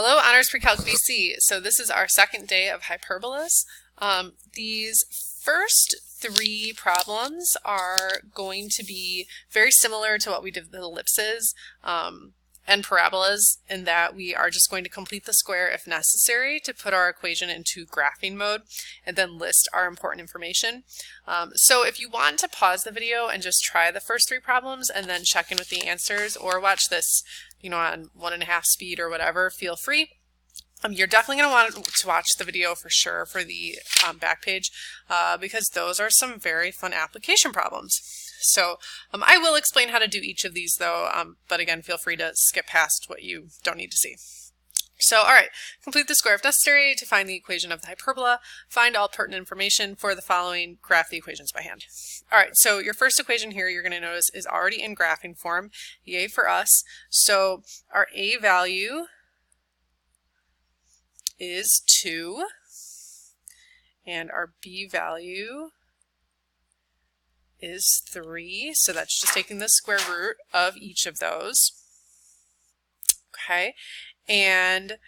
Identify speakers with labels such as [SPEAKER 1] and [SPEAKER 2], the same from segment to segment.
[SPEAKER 1] Hello, Honors Pre-Calc BC. So this is our second day of Hyperbolas. These first three problems are going to be very similar to what we did with the ellipses and parabolas, in that we are just going to complete the square if necessary to put our equation into graphing mode and then list our important information. So if you want to pause the video and just try the first three problems and then check in with the answers, or watch this on 1.5 speed or whatever, feel free. You're definitely going to want to watch the video for sure for the back page because those are some very fun application problems. So I will explain how to do each of these though, but again, feel free to skip past what you don't need to see. So, all right, complete the square if necessary to find the equation of the hyperbola, find all pertinent information for the following, graph the equations by hand. All right, so your first equation here you're going to notice is already in graphing form, yay for us. So our A value is 2, and our B value is 3, so that's just taking the square root of each of those. Okay. And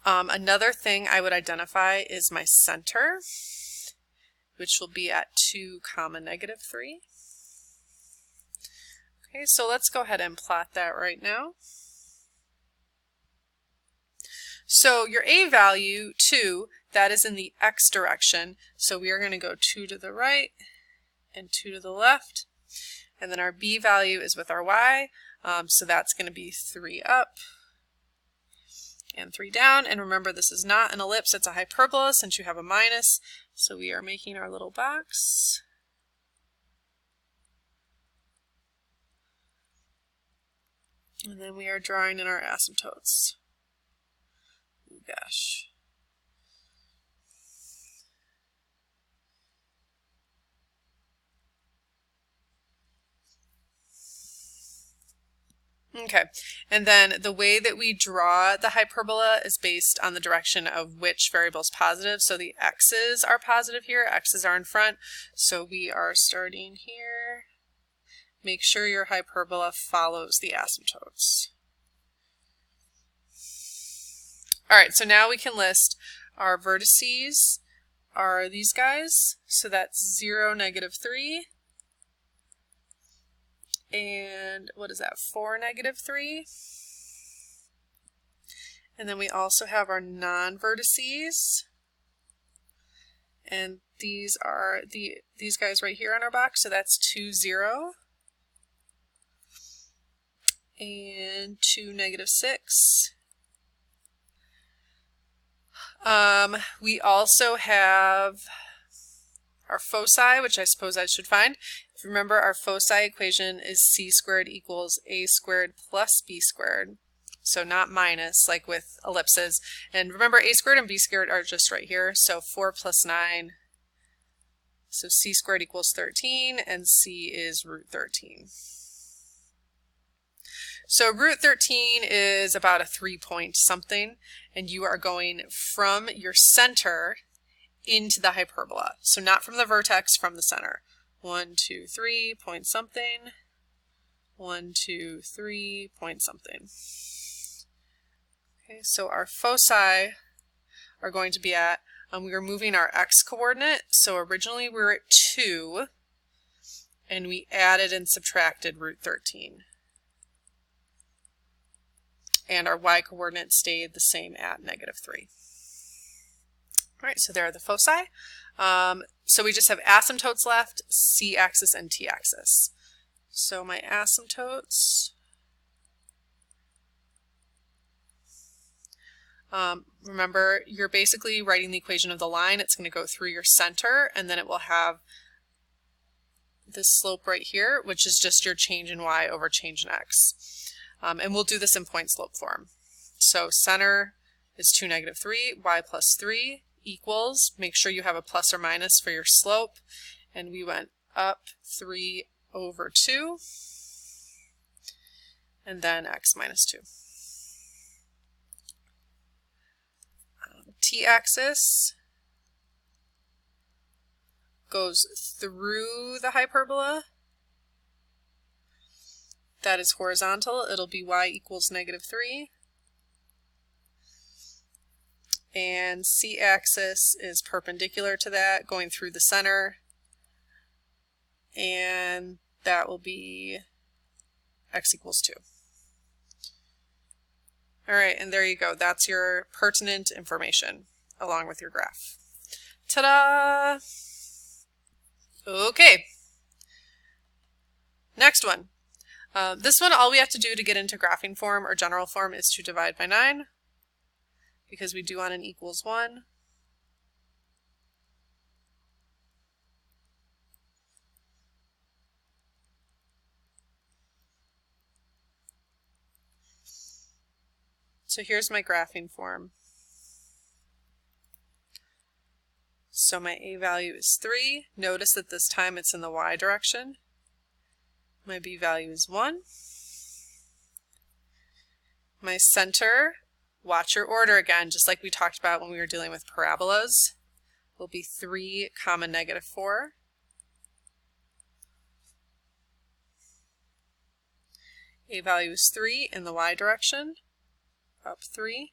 [SPEAKER 1] another thing I would identify is my center, which will be at 2, -3. Okay, so let's go ahead and plot that right now. So your A value, 2, that is in the x direction, so we are going to go 2 to the right and 2 to the left. And then our B value is with our y, so that's going to be 3 up and 3 down. And remember, this is not an ellipse, it's a hyperbola since you have a minus. So we are making our little box. And then we are drawing in our asymptotes. Oh gosh. Okay, and then the way that we draw the hyperbola is based on the direction of which variable is positive. So the x's are positive here, x's are in front. So we are starting here. Make sure your hyperbola follows the asymptotes. All right, so now we can list our vertices are these guys. So that's 0, -3. And what is that, 4, -3? And then we also have our non-vertices. And these are these guys right here on our box, so that's 2, 0. And 2, -6. We also have our foci, which I suppose I should find. If you remember, our foci equation is c² equals a² plus b². So not minus like with ellipses. And remember, a² and b² are just right here. So 4 + 9. So c² equals 13, and c is √13. So √13 is about a 3-point something, and you are going from your center into the hyperbola. So not from the vertex, from the center. 1, 2, 3, point something. 1, 2, 3, point something. Okay, so our foci are going to be at, we are moving our x coordinate. So originally we were at 2, and we added and subtracted √13. And our y coordinate stayed the same at -3. All right, so there are the foci. So we just have asymptotes left, c-axis and t-axis. So my asymptotes, remember, you're basically writing the equation of the line. It's going to go through your center, and then it will have this slope right here, which is just your change in y over change in x. And we'll do this in point slope form. So center is 2, -3, y + 3 equals, make sure you have a plus or minus for your slope, and we went up 3 over 2, and then x - 2. T-axis goes through the hyperbola. That is horizontal. It'll be y equals -3. and c-axis is perpendicular to that, going through the center, and that will be x equals 2. All right, and there you go. That's your pertinent information along with your graph. Ta-da! Okay. Next one. This one, all we have to do to get into graphing form or general form is to divide by 9, because we do want an equals 1. So here's my graphing form. So my a value is 3. Notice that this time it's in the y direction. My b value is 1. My center, watch your order again, just like we talked about when we were dealing with parabolas, will be 3, negative 4. A value is 3 in the y direction, up 3,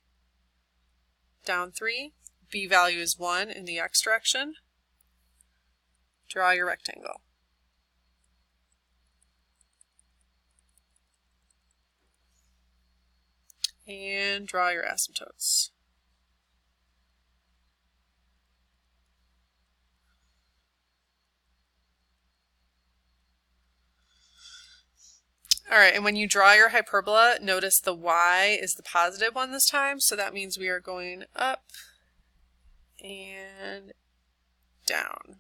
[SPEAKER 1] down 3. B value is 1 in the x direction. Draw your rectangle. And draw your asymptotes. All right, and when you draw your hyperbola, notice the y is the positive one this time, so that means we are going up and down.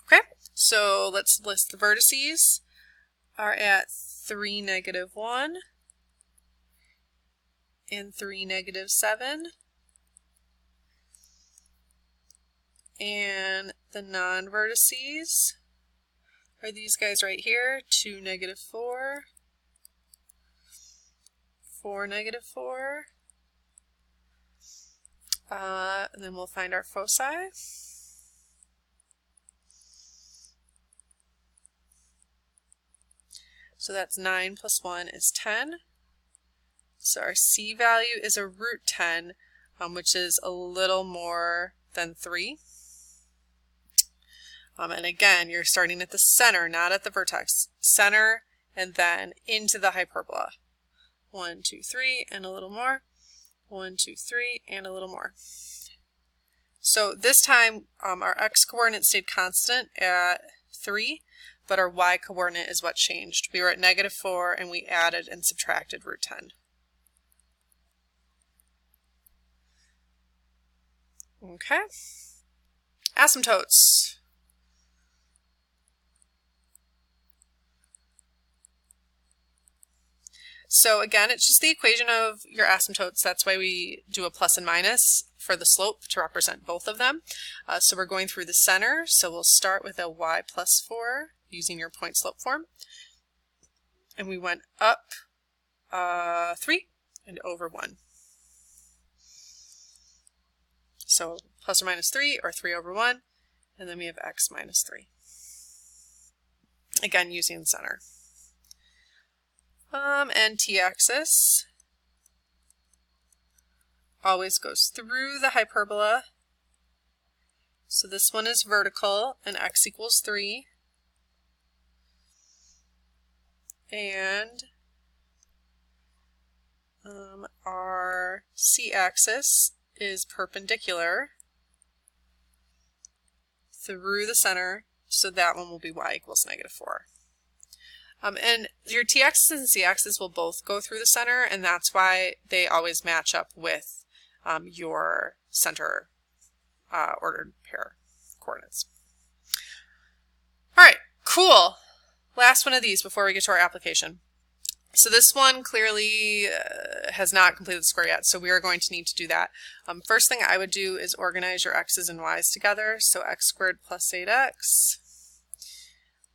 [SPEAKER 1] Okay, so let's list the vertices. Are at 3, negative 1 and 3, negative 7. And the non-vertices are these guys right here, 2, negative 4, 4, negative 4. And then we'll find our foci. So that's 9 plus 1 is 10. So our c value is a root 10, which is a little more than 3. And again, you're starting at the center, not at the vertex. Center, and then into the hyperbola. 1, 2, 3, and a little more. 1, 2, 3, and a little more. So this time, our x-coordinate stayed constant at 3, but our y-coordinate is what changed. We were at negative 4, and we added and subtracted root 10. Okay. Asymptotes. So again, it's just the equation of your asymptotes. That's why we do a plus and minus for the slope to represent both of them. So we're going through the center. So we'll start with a y plus 4 using your point slope form. And we went up 3 and over 1. So plus or minus 3 or 3 over 1. And then we have x minus 3. Again, using the center. And t-axis always goes through the hyperbola. So this one is vertical and x equals 3. And our c-axis is perpendicular through the center, so that one will be y equals negative 4. And your t-axis and c-axis will both go through the center, and that's why they always match up with your center ordered pair coordinates. All right, cool. Last one of these before we get to our application. So this one clearly has not completed the square yet, so we are going to need to do that. First thing I would do is organize your x's and y's together. So x squared plus 8x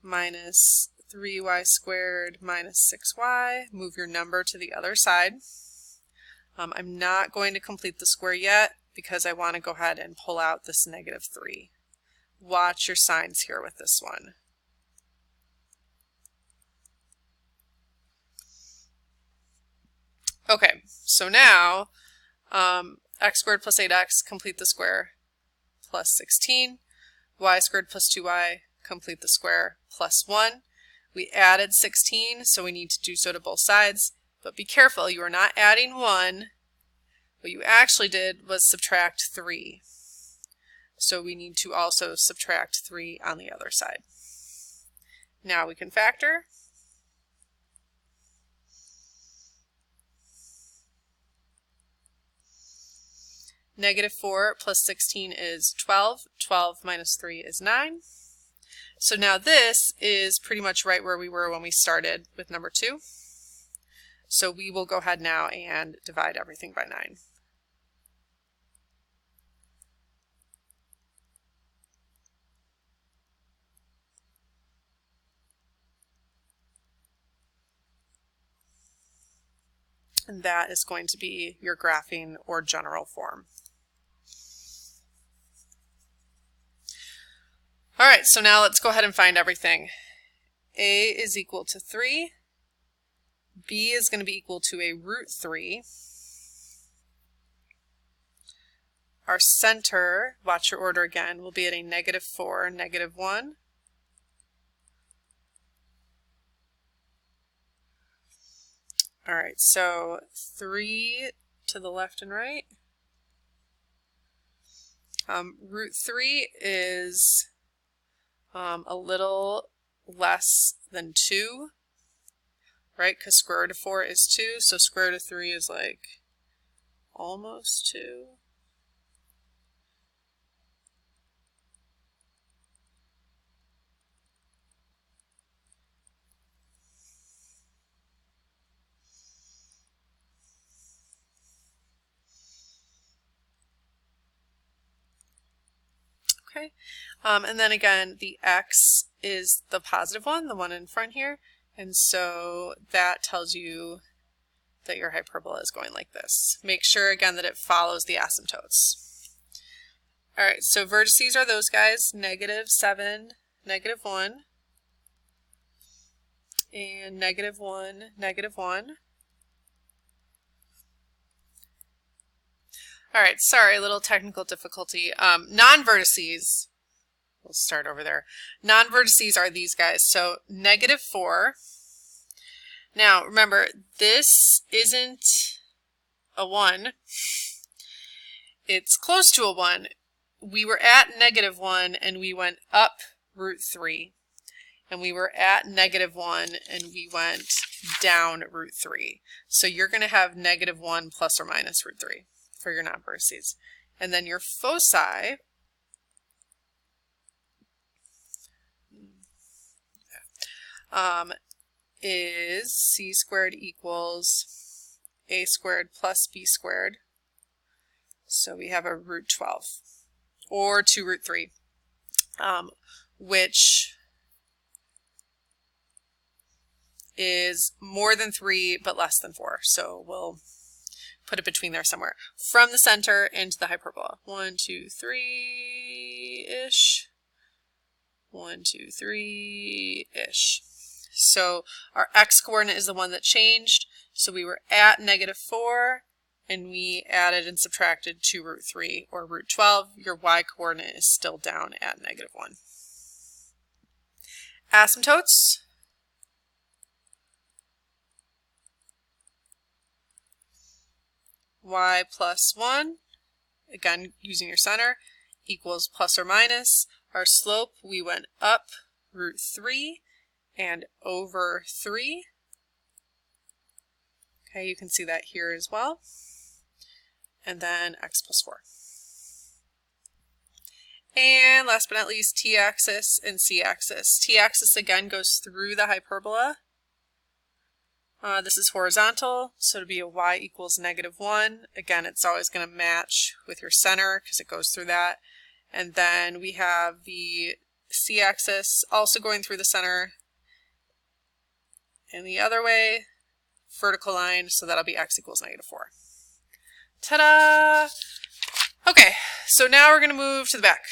[SPEAKER 1] minus 3y squared minus 6y. Move your number to the other side. I'm not going to complete the square yet because I want to go ahead and pull out this negative 3. Watch your signs here with this one. Okay, so now x squared plus 8x, complete the square, plus 16. Y squared plus 2y, complete the square, plus 1. We added 16, so we need to do so to both sides. But be careful, you are not adding 1. What you actually did was subtract 3. So we need to also subtract 3 on the other side. Now we can factor. Negative 4 plus 16 is 12. 12 minus 3 is 9. So now this is pretty much right where we were when we started with number 2. So we will go ahead now and divide everything by 9. And that is going to be your graphing or general form. All right, so now let's go ahead and find everything. A is equal to 3. B is going to be equal to a root 3. Our center, watch your order again, will be at a negative 4, negative 1. All right, so 3 to the left and right. Root 3 is a little less than 2, right? Because square root of 4 is 2, so square root of 3 is like almost 2. Okay, and then again, the x is the positive one, the one in front here, and so that tells you that your hyperbola is going like this. Make sure again that it follows the asymptotes. All right, so vertices are those guys, negative 7, negative 1, and negative 1, negative 1. All right, sorry, a little technical difficulty. Non-vertices, we'll start over there. Non-vertices are these guys, so negative 4. Now, remember, this isn't a 1. It's close to a 1. We were at negative 1, and we went up root 3. And we were at negative 1, and we went down root 3. So you're going to have negative 1 plus or minus root 3. For your non-vertices. And then your foci is c squared equals a squared plus b squared. So we have a root 12 or 2 root 3, which is more than 3 but less than 4. So we'll put it between there somewhere. From the center into the hyperbola. 1, 2, 3-ish. 1, 2, 3-ish. So our x coordinate is the one that changed. So we were at negative 4, and we added and subtracted 2 root 3, or root 12. Your y coordinate is still down at negative 1. Asymptotes. Y plus 1, again using your center, equals plus or minus. Our slope, we went up root 3 and over 3. Okay, you can see that here as well. And then x plus 4. And last but not least, t-axis and c-axis. T-axis again goes through the hyperbola. This is horizontal, so it'll be a y equals negative 1. Again, it's always going to match with your center because it goes through that. And then we have the c-axis also going through the center. And the other way, vertical line, so that'll be x equals negative 4. Ta-da! Okay, so now we're going to move to the back.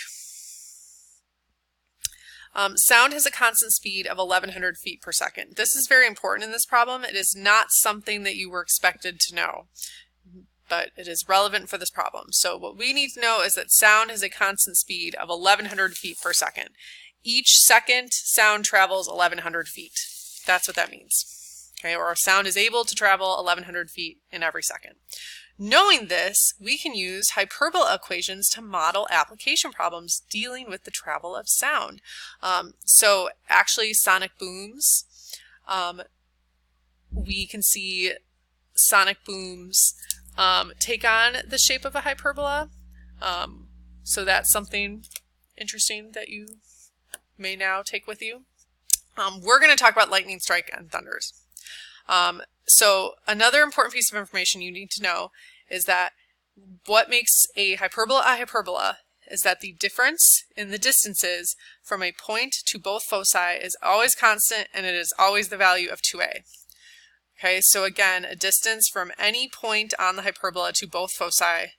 [SPEAKER 1] Sound has a constant speed of 1100 feet per second. This is very important in this problem. It is not something that you were expected to know, but it is relevant for this problem. So what we need to know is that sound has a constant speed of 1100 feet per second. Each second, sound travels 1100 feet. That's what that means. Okay, or sound is able to travel 1100 feet in every second. Knowing this, we can use hyperbola equations to model application problems dealing with the travel of sound. So actually sonic booms, we can see sonic booms take on the shape of a hyperbola. So that's something interesting that you may now take with you. We're going to talk about lightning strike and thunders. So another important piece of information you need to know is that what makes a hyperbola is that the difference in the distances from a point to both foci is always constant, and it is always the value of 2a. Okay, so again, a distance from any point on the hyperbola to both foci,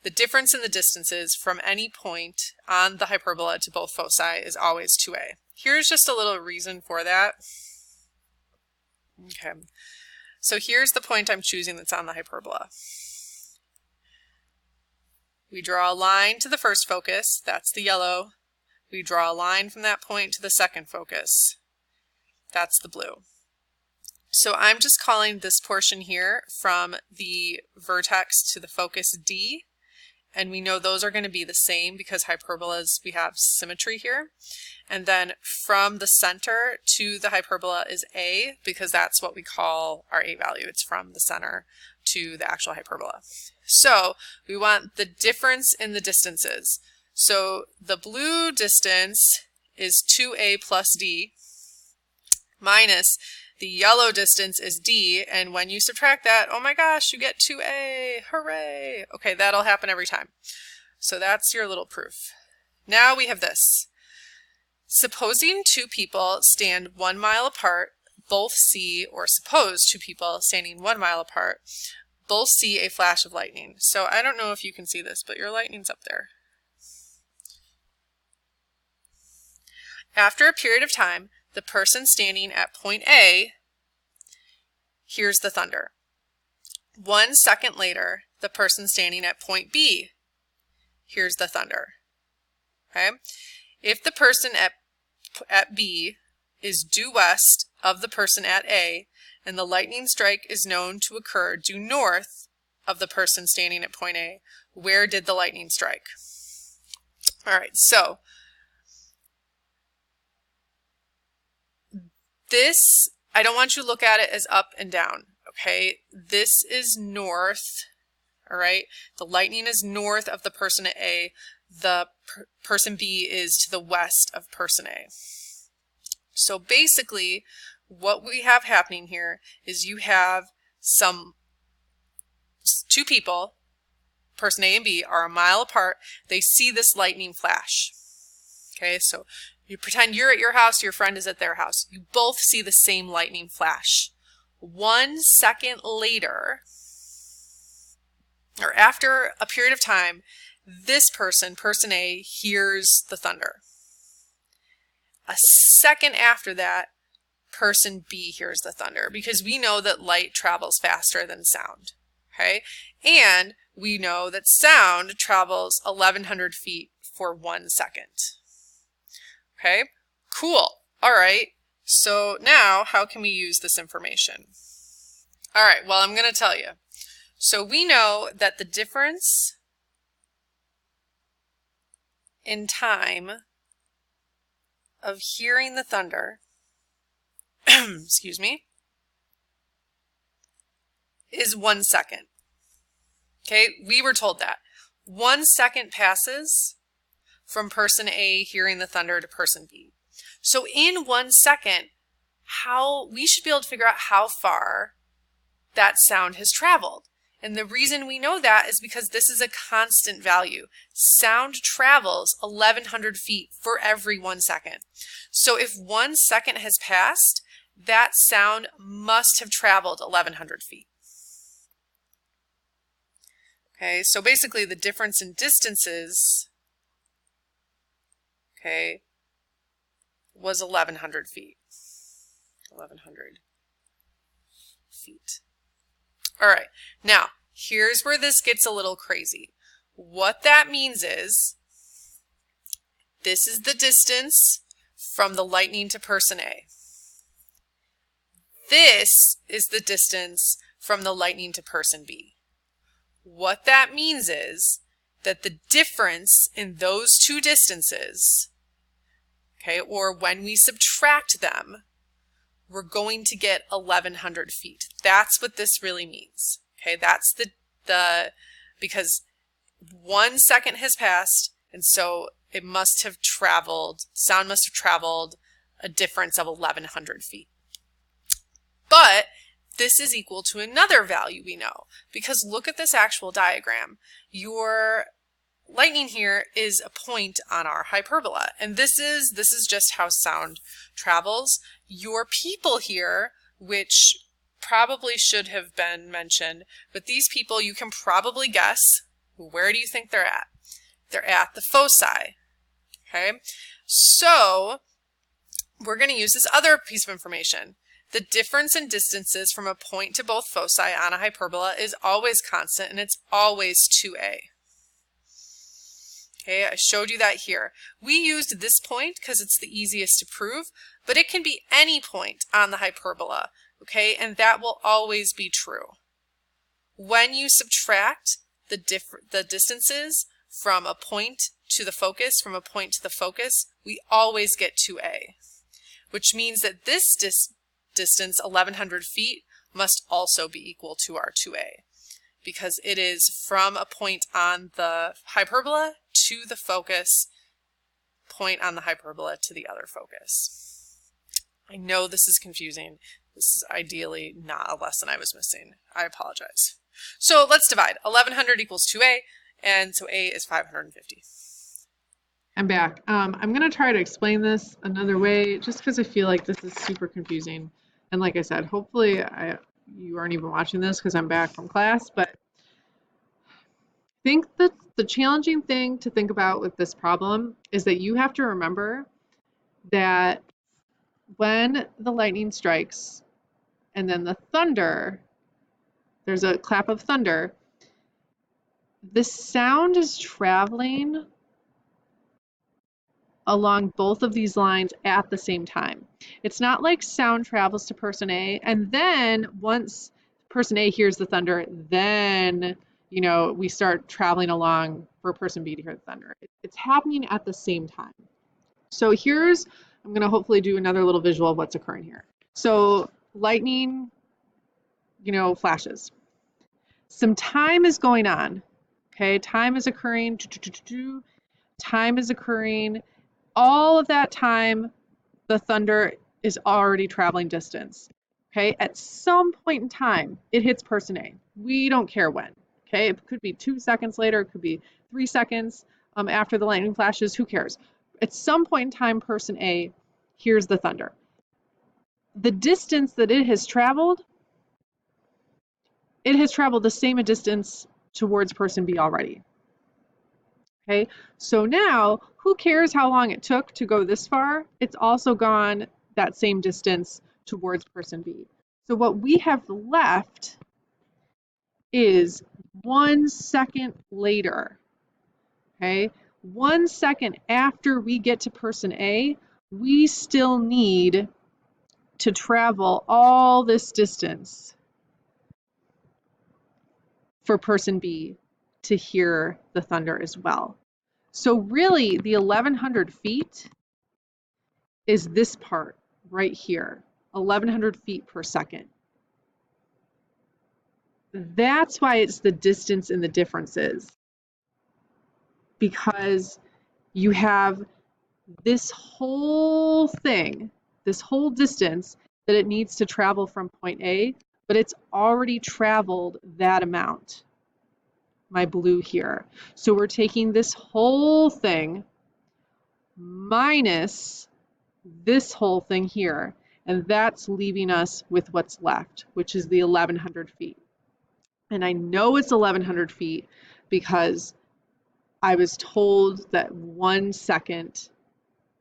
[SPEAKER 1] the difference in the distances from any point on the hyperbola to both foci is always 2a. Here's just a little reason for that. Okay, so here's the point I'm choosing that's on the hyperbola. We draw a line to the first focus, that's the yellow. We draw a line from that point to the second focus, that's the blue. So I'm just calling this portion here from the vertex to the focus D, and we know those are going to be the same because hyperbolas, we have symmetry here. And then from the center to the hyperbola is A, because that's what we call our A value. It's from the center to the actual hyperbola. So we want the difference in the distances. So the blue distance is 2a plus d minus the yellow distance is d, and when you subtract that, oh my gosh, you get 2a, hooray! Okay, that'll happen every time. So that's your little proof. Now we have this. Supposing two people stand 1 mile apart, both see, or suppose two people standing 1 mile apart, both see a flash of lightning. So I don't know if you can see this, but your lightning's up there. After a period of time, the person standing at point A hears the thunder. 1 second later, the person standing at point B hears the thunder. Okay? If the person at B is due west of the person at A, and the lightning strike is known to occur due north of the person standing at point A, where did the lightning strike? All right, so this, I don't want you to look at it as up and down, okay? This is north, all right? The lightning is north of the person at A. The person B is to the west of person A. So basically, what we have happening here is you have two people, person A and B, are a mile apart. They see this lightning flash. Okay, so you pretend you're at your house, your friend is at their house. You both see the same lightning flash. 1 second later, or after a period of time, this person, person A, hears the thunder. A second after that, person B hears the thunder, because we know that light travels faster than sound. Okay, and we know that sound travels 1100 feet for 1 second. Okay, cool. All right, so now how can we use this information? All right, well, I'm going to tell you. So we know that the difference in time of hearing the thunder, excuse me, is 1 second. Okay, we were told that. 1 second passes from person A hearing the thunder to person B. So in 1 second, we should be able to figure out how far that sound has traveled. And the reason we know that is because this is a constant value. Sound travels 1100 feet for every 1 second. So if 1 second has passed, that sound must have traveled 1100 feet. Okay, so basically the difference in distances, okay, was 1,100 feet. 1,100 feet. All right, now here's where this gets a little crazy. What that means is this is the distance from the lightning to person A. This is the distance from the lightning to person B. What that means is that the difference in those two distances, okay, or when we subtract them, we're going to get 1,100 feet. That's what this really means. Okay, that's because 1 second has passed, and so it must have traveled, sound must have traveled a difference of 1,100 feet. But this is equal to another value we know, because look at this actual diagram. Your lightning here is a point on our hyperbola, and this is just how sound travels. Your people here, which probably should have been mentioned, but these people, you can probably guess, where do you think they're at? They're at the foci. Okay, so we're going to use this other piece of information. The difference in distances from a point to both foci on a hyperbola is always constant, and it's always 2a. Okay, I showed you that here. We used this point because it's the easiest to prove, but it can be any point on the hyperbola, okay, and that will always be true. When you subtract the distances from a point to the focus, we always get 2a, which means that this distance, 1,100 feet, must also be equal to our 2a, because it is from a point on the hyperbola to the focus, point on the hyperbola to the other focus. I know this is confusing. This is ideally not a lesson I was missing. I apologize. So let's divide. 1,100 equals 2a, and so a is 550.
[SPEAKER 2] I'm back. I'm going to try to explain this another way just because I feel like this is super confusing. And like I said, hopefully you aren't even watching this because I'm back from class, but I think that the challenging thing to think about with this problem is that you have to remember that when the lightning strikes and then the thunder, there's a clap of thunder, the sound is traveling along both of these lines at the same time. It's not like sound travels to person A, and then once person A hears the thunder, then we start traveling along for person B to hear the thunder. It's happening at the same time. So I'm going to hopefully do another little visual of what's occurring here. So lightning, flashes. Some time is going on. Okay, time is occurring. Time is occurring. All of that time, the thunder is already traveling distance. Okay, at some point in time, it hits person A. We don't care when. Okay, it could be 2 seconds later, it could be 3 seconds after the lightning flashes, who cares? At some point in time, person A hears the thunder. The distance that it has traveled the same distance towards person B already. Okay, so now who cares how long it took to go this far? It's also gone that same distance towards person B. So what we have left is 1 second later. Okay, 1 second after we get to person A, we still need to travel all this distance for person B to hear the thunder as well. So really, the 1,100 feet is this part right here, 1,100 feet per second. That's why it's the distance and the differences, because you have this whole thing, this whole distance that it needs to travel from point A, but it's already traveled that amount. My blue here. So we're taking this whole thing minus this whole thing here, and that's leaving us with what's left, which is the 1,100 feet. And I know it's 1,100 feet because I was told that 1 second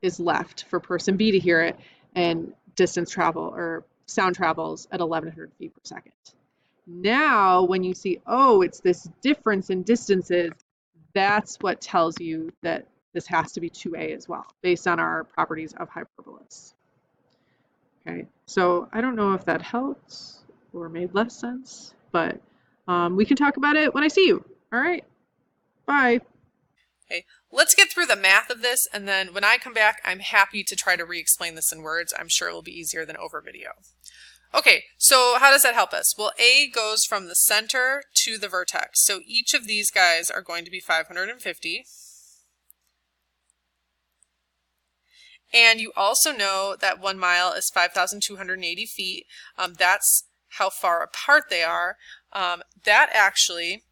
[SPEAKER 2] is left for person B to hear it, and distance travel or sound travels at 1100 feet per second. Now, when you see, oh, it's this difference in distances, that's what tells you that this has to be 2A as well, based on our properties of hyperbolas. Okay, so I don't know if that helped or made less sense, but we can talk about it when I see you. All right, bye.
[SPEAKER 1] Okay, let's get through the math of this, and then when I come back, I'm happy to try to re-explain this in words. I'm sure it will be easier than over video. Okay, so how does that help us? Well, A goes from the center to the vertex. So each of these guys are going to be 550. And you also know that 1 mile is 5,280 feet. That's how far apart they are. That actually,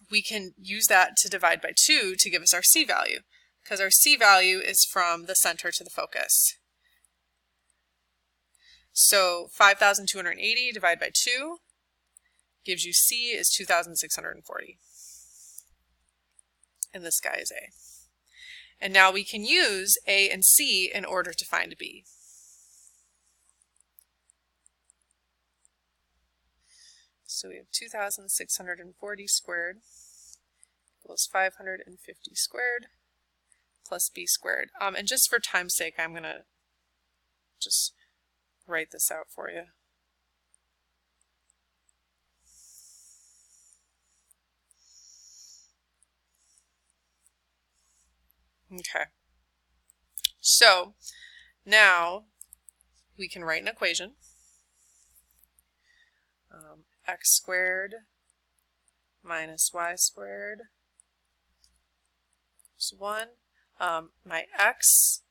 [SPEAKER 1] we can use that to divide by 2 to give us our C value, because our C value is from the center to the focus. So 5,280 divided by 2 gives you C is 2,640. And this guy is A. And now we can use A and C in order to find B. So we have 2,640 squared equals 550 squared plus B squared. And just for time's sake, I'm going to just write this out for you. Okay. So now we can write an equation. X squared minus y squared is 1. My x,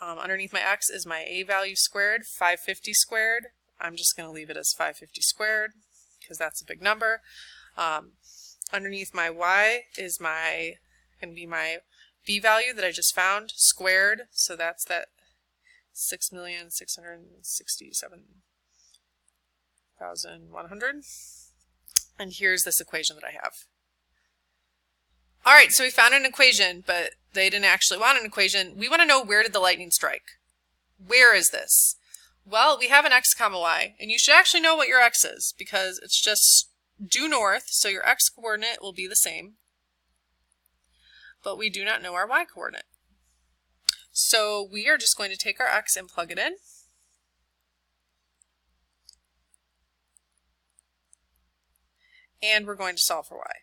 [SPEAKER 1] underneath my x is my A value squared, 550 squared. I'm just going to leave it as 550 squared because that's a big number. Underneath my y is going to be my B value that I just found, squared. So that's that 6,667,100. And here's this equation that I have. All right, so we found an equation, but they didn't actually want an equation. We want to know, where did the lightning strike? Where is this? Well, we have an x comma y, and you should actually know what your x is, because it's just due north, so your x coordinate will be the same. But we do not know our y coordinate. So we are just going to take our x and plug it in. And we're going to solve for y.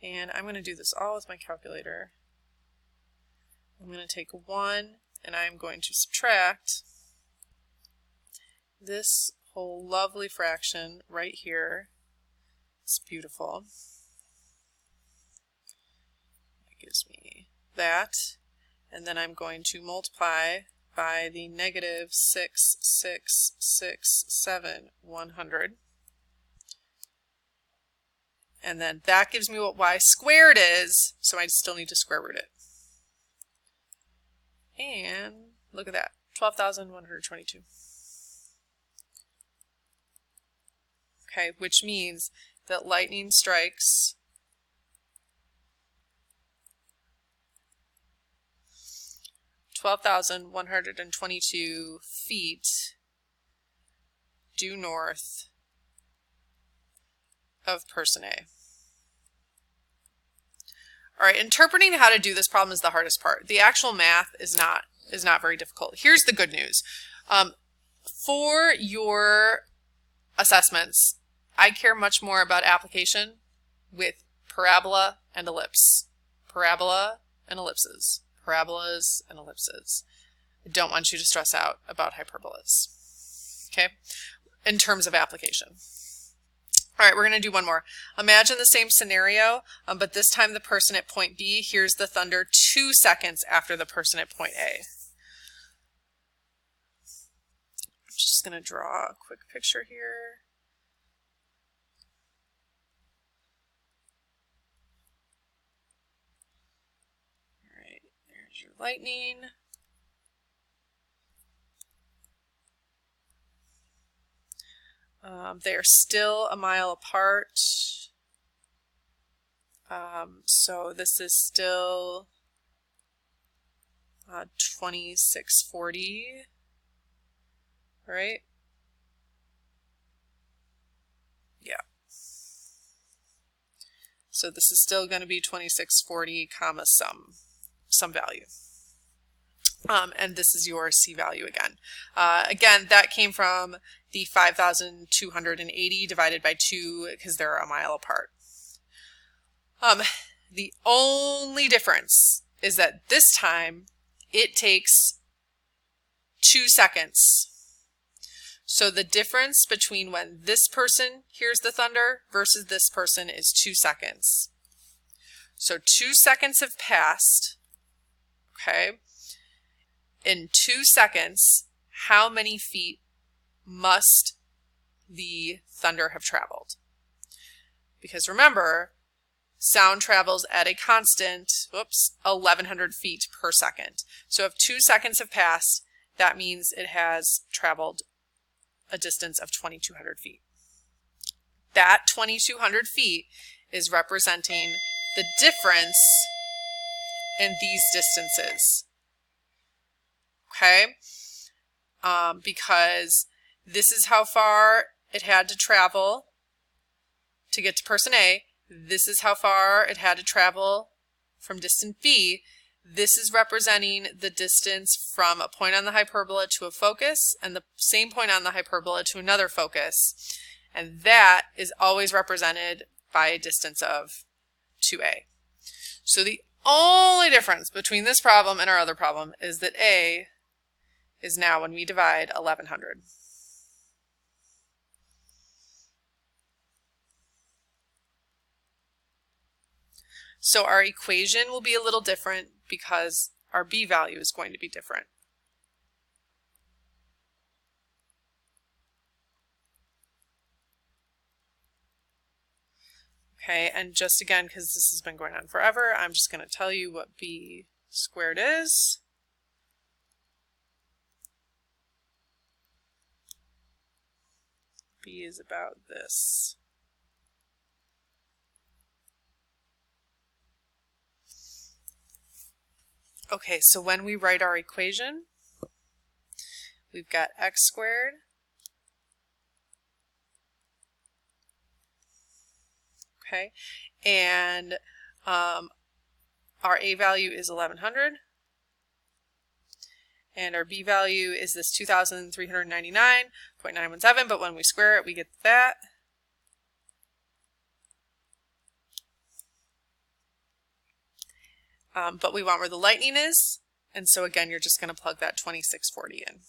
[SPEAKER 1] And I'm going to do this all with my calculator. I'm going to take 1 and I'm going to subtract this whole lovely fraction right here. It's beautiful. That gives me that. And then I'm going to multiply by the negative 6,667,100. And then that gives me what y squared is, so I still need to square root it. And look at that, 12,122. Okay, which means that lightning strikes (12,122) feet due north of person A. All right, interpreting how to do this problem is the hardest part. The actual math is not very difficult. Here's the good news. For your assessments, I care much more about application with parabola and ellipse. Parabola and ellipses. Parabolas and ellipses. I don't want you to stress out about hyperbolas. Okay? In terms of application. All right, we're going to do one more. Imagine the same scenario, but this time the person at point B hears the thunder 2 seconds after the person at point A. I'm just going to draw a quick picture here. All right, there's your lightning. They are still a mile apart. So this is still 2640, right? Yeah. So this is still going to be 2640 comma some value. And this is your C value again. Again, that came from the 5,280 divided by 2 because they're a mile apart. The only difference is that this time it takes 2 seconds. So the difference between when this person hears the thunder versus this person is 2 seconds. So 2 seconds have passed, okay? In 2 seconds, how many feet must the thunder have traveled? Because remember, sound travels at a constant, 1,100 feet per second. So if 2 seconds have passed, that means it has traveled a distance of 2,200 feet. That 2,200 feet is representing the difference in these distances. Okay? Because this is how far it had to travel to get to person A. This is how far it had to travel from distance B. This is representing the distance from a point on the hyperbola to a focus and the same point on the hyperbola to another focus. And that is always represented by a distance of 2a. So the only difference between this problem and our other problem is that a is now, when we divide, 1,100. So our equation will be a little different because our b value is going to be different. Okay, and just again, because this has been going on forever, I'm just going to tell you what b squared is. B is about this. Okay, so when we write our equation, we've got x squared okay, and our a value is 1,100, and our b value is this 2,399.917, but when we square it, we get that. But we want where the lightning is, and so again, you're just going to plug that 2640 in.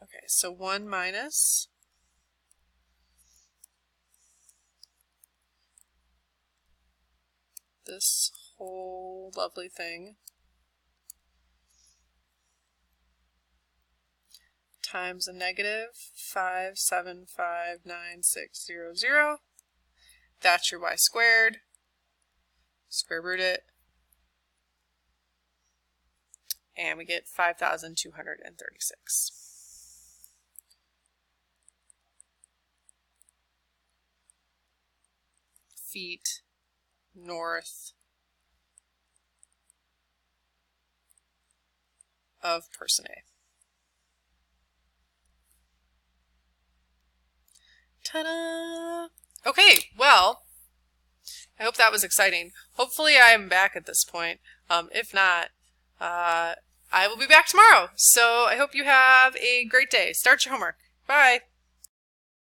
[SPEAKER 1] Okay, so 1 minus this whole lovely thing times a negative 5759600. That's your y squared. Square root it. And we get 5,236. Feet north of person A. Ta-da! Okay, well, I hope that was exciting. Hopefully I am back at this point. If not, I will be back tomorrow. So I hope you have a great day. Start your homework. Bye!